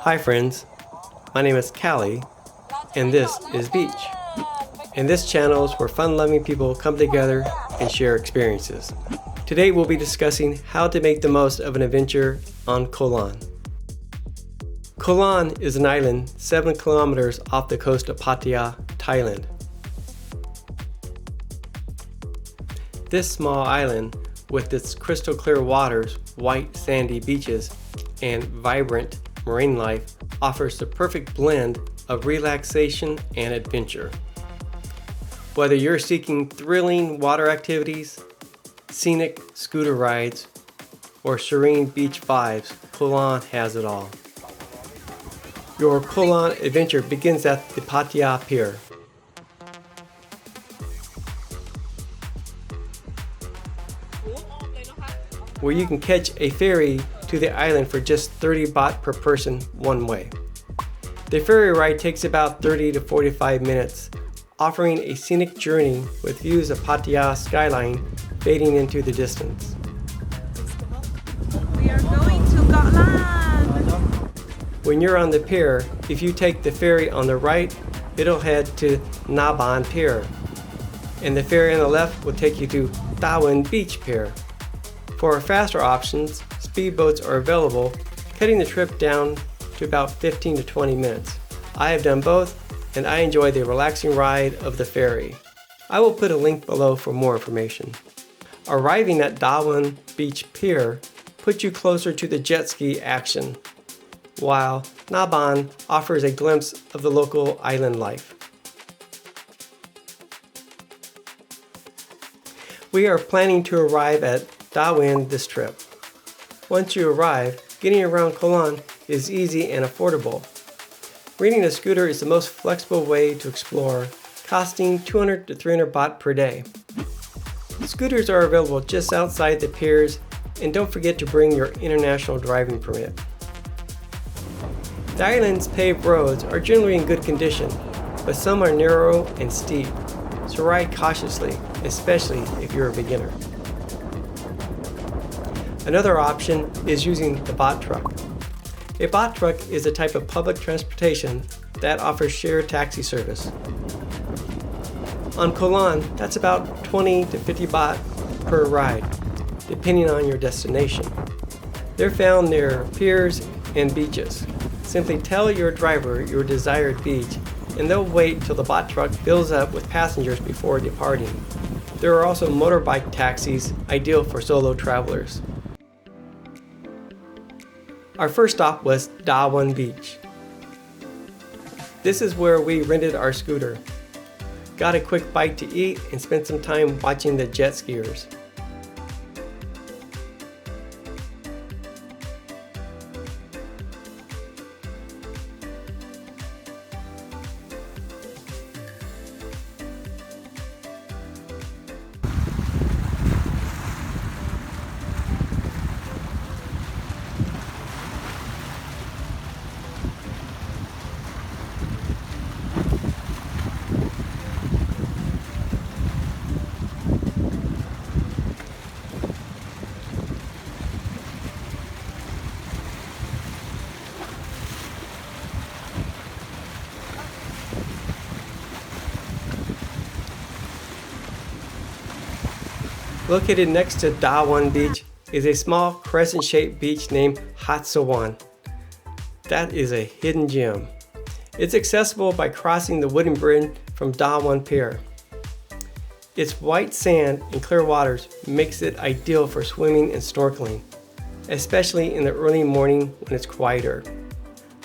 Hi friends, my name is Callie, and this is Beach. And this channel is where fun-loving people come together and share experiences. Today we'll be discussing how to make the most of an adventure on Koh Lan. Koh Lan is an island 7 kilometers off the coast of Pattaya, Thailand. This small island, with its crystal clear waters, white sandy beaches, and vibrant marine life, offers the perfect blend of relaxation and adventure. Whether you're seeking thrilling water activities, scenic scooter rides, or serene beach vibes, Koh Lan has it all. Your Koh Lan adventure begins at the Pattaya Pier. Where you can catch a ferry to the island for just 30 baht per person one way. The ferry ride takes about 30 to 45 minutes, offering a scenic journey with views of Pattaya skyline fading into the distance. We are going to Koh Lan. When you're on the pier, if you take the ferry on the right, it'll head to Naban Pier, and the ferry on the left will take you to Darwin Beach Pier. For faster options, speedboats are available, cutting the trip down to about 15 to 20 minutes. I have done both, and I enjoy the relaxing ride of the ferry. I will put a link below for more information. Arriving at Darwin Beach Pier puts you closer to the jet ski action, while Naban offers a glimpse of the local island life. We are planning to arrive at Darwin this trip. Once you arrive, getting around Koh Lan is easy and affordable. Renting a scooter is the most flexible way to explore, costing 200 to 300 baht per day. Scooters are available just outside the piers, and don't forget to bring your international driving permit. The island's paved roads are generally in good condition, but some are narrow and steep, so ride cautiously, especially if you're a beginner. Another option is using the bot truck. A bot truck is a type of public transportation that offers shared taxi service. On Koh Lan, that's about 20 to 50 baht per ride, depending on your destination. They're found near piers and beaches. Simply tell your driver your desired beach, and they'll wait till the bot truck fills up with passengers before departing. There are also motorbike taxis, ideal for solo travelers. Our first stop was Darwin Beach. This is where we rented our scooter. Got a quick bite to eat and spent some time watching the jet skiers. Located next to Darwin Beach is a small crescent-shaped beach named Hat Sawan. That is a hidden gem. It's accessible by crossing the wooden bridge from Darwin Pier. Its white sand and clear waters makes it ideal for swimming and snorkeling, especially in the early morning when it's quieter.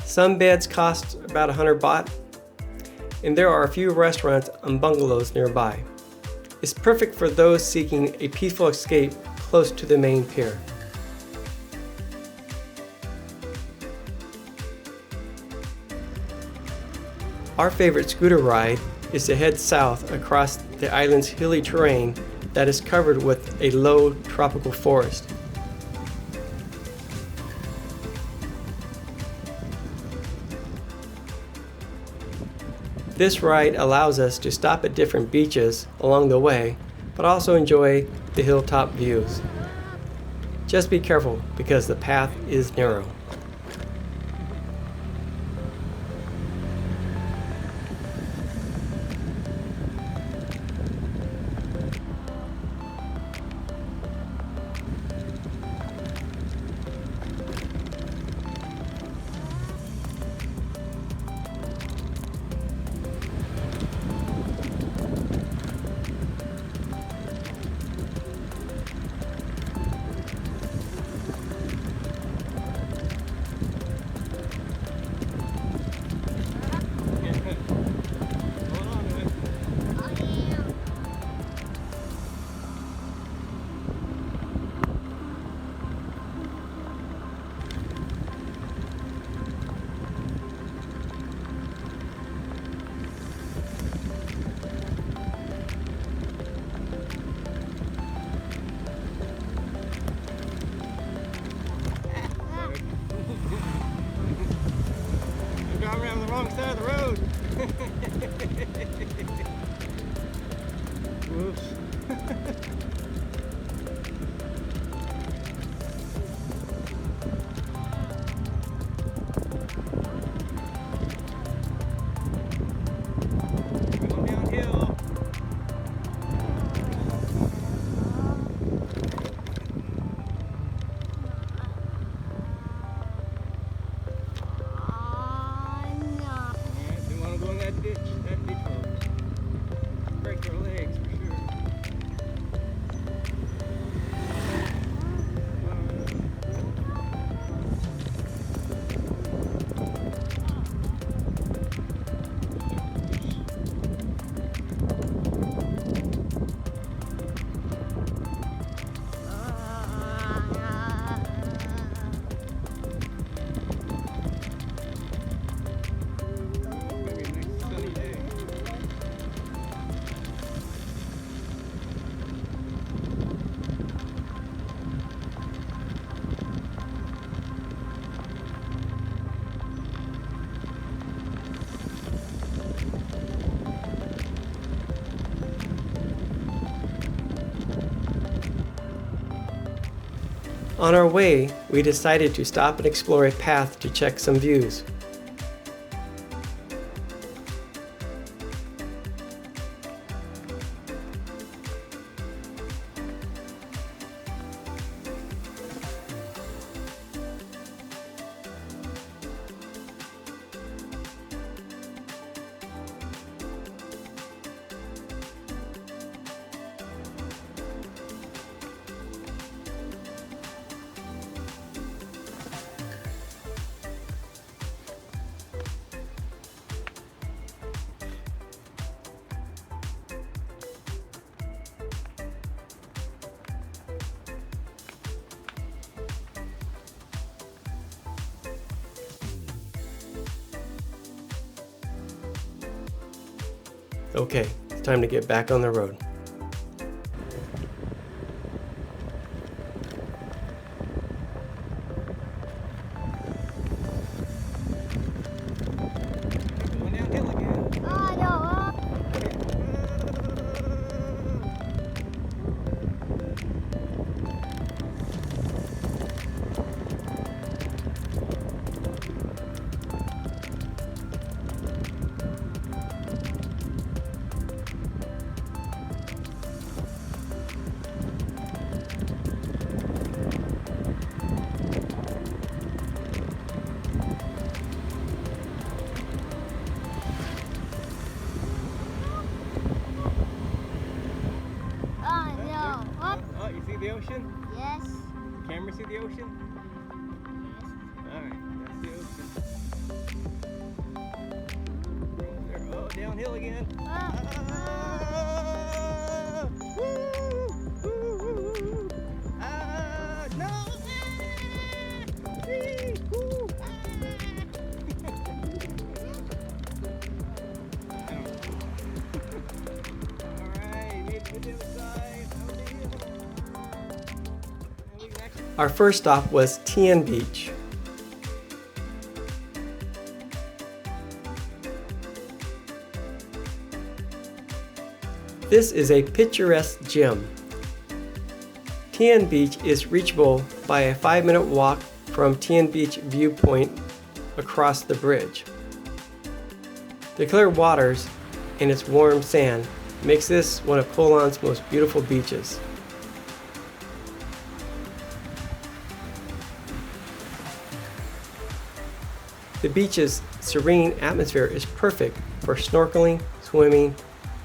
Some beds cost about 100 baht, and there are a few restaurants and bungalows nearby. It's perfect for those seeking a peaceful escape close to the main pier. Our favorite scooter ride is to head south across the island's hilly terrain that is covered with a low tropical forest. This ride allows us to stop at different beaches along the way, but also enjoy the hilltop views. Just be careful because the path is narrow. the wrong side of the road. Whoops. Going downhill. Alright, we want to go in that ditch will break our legs for sure. On our way, we decided to stop and explore a path to check some views. Okay, it's time to get back on the road. Going downhill again. Oh, you see the ocean? Yes. Camera see the ocean? Alright, that's the ocean. There. Oh, downhill again. Woo! Woo! No! Whee! Woo! Alright, made it to the other side. Our first stop was Tien Beach. This is a picturesque gem. Tien Beach is reachable by a 5-minute walk from Tien Beach viewpoint across the bridge. The clear waters and its warm sand makes this one of Koh Lan's most beautiful beaches. The beach's serene atmosphere is perfect for snorkeling, swimming,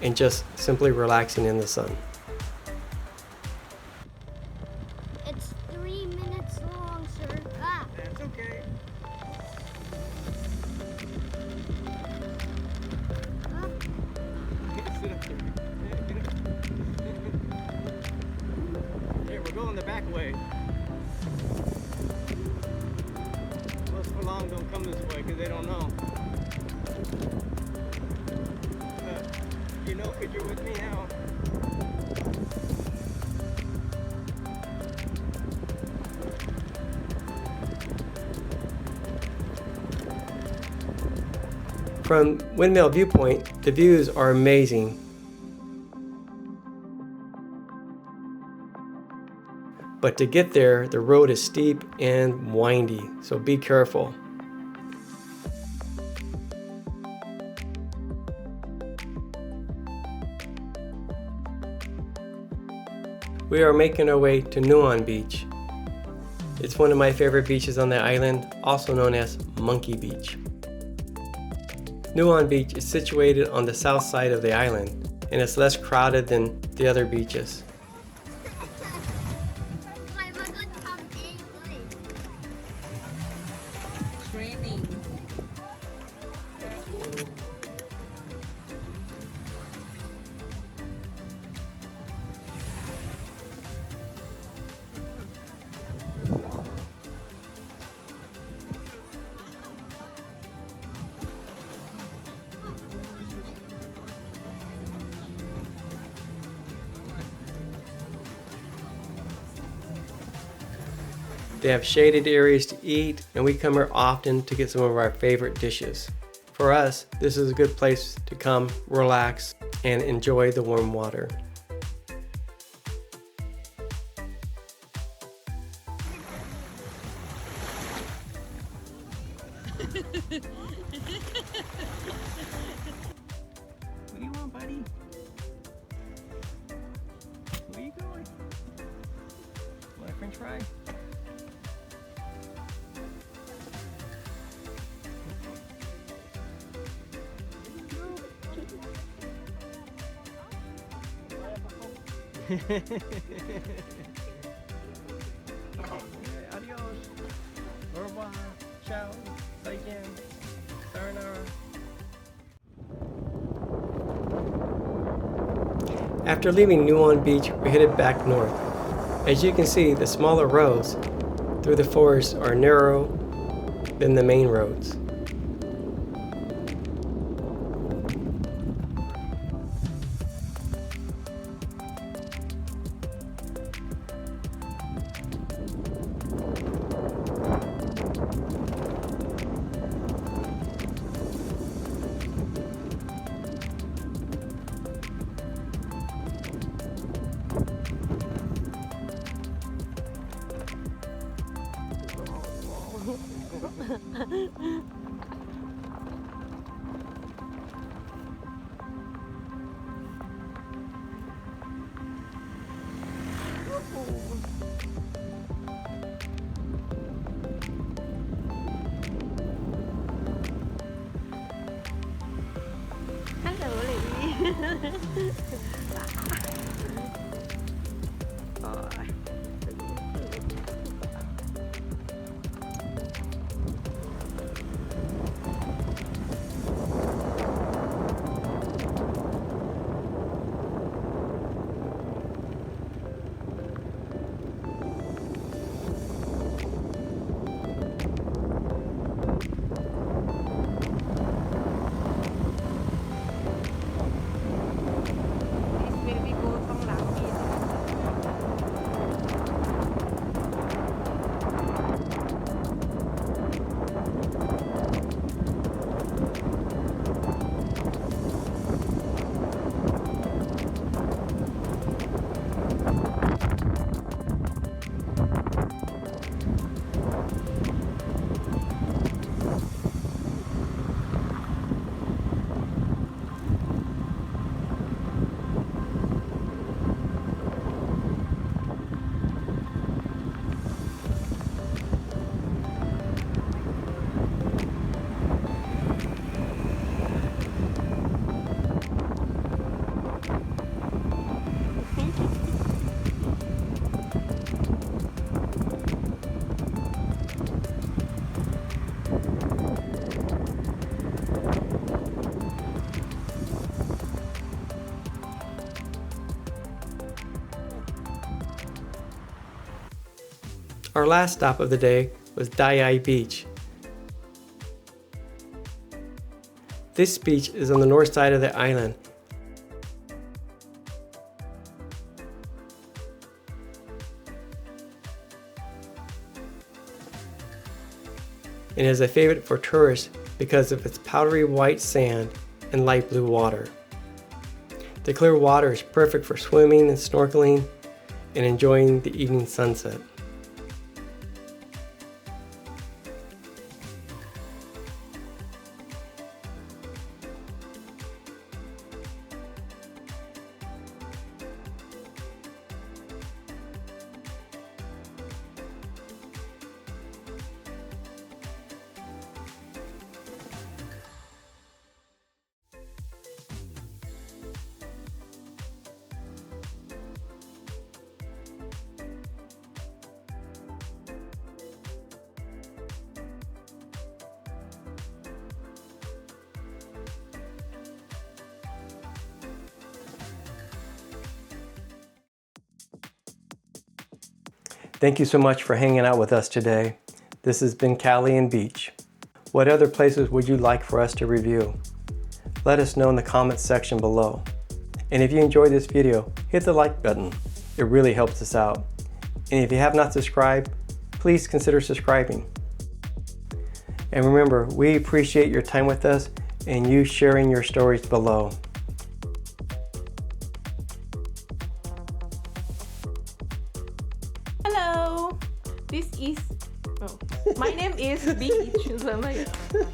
and just simply relaxing in the sun. It's 3 minutes long, sir. Ah. That's okay. Sit up there. Here, we're going the back way. Most for long don't come this way because they don't know. You know, because you're with me now. From Windmill Viewpoint, the views are amazing. But to get there, the road is steep and windy, so be careful. We are making our way to Nuon Beach. It's one of my favorite beaches on the island, also known as Monkey Beach. Nuon Beach is situated on the south side of the island, and it's less crowded than the other beaches. Training. They have shaded areas to eat, and we come here often to get some of our favorite dishes. For us, this is a good place to come, relax, and enjoy the warm water. What do you want, buddy? Where are you going? Want a french fry? Adios. Au revoir. Ciao. Zaijian. Sayonara. After leaving Nuon Beach, we headed back north. As you can see, the smaller roads through the forest are narrower than the main roads. Our last stop of the day was Dai Beach. This beach is on the north side of the island. And is a favorite for tourists because of its powdery white sand and light blue water. The clear water is perfect for swimming and snorkeling and enjoying the evening sunset. Thank you so much for hanging out with us today. This has been Cali and Beach. What other places would you like for us to review? Let us know in the comments section below. And if you enjoyed this video, hit the like button. It really helps us out. And if you have not subscribed, please consider subscribing. And remember, we appreciate your time with us and you sharing your stories below. Hello, my name is Beach.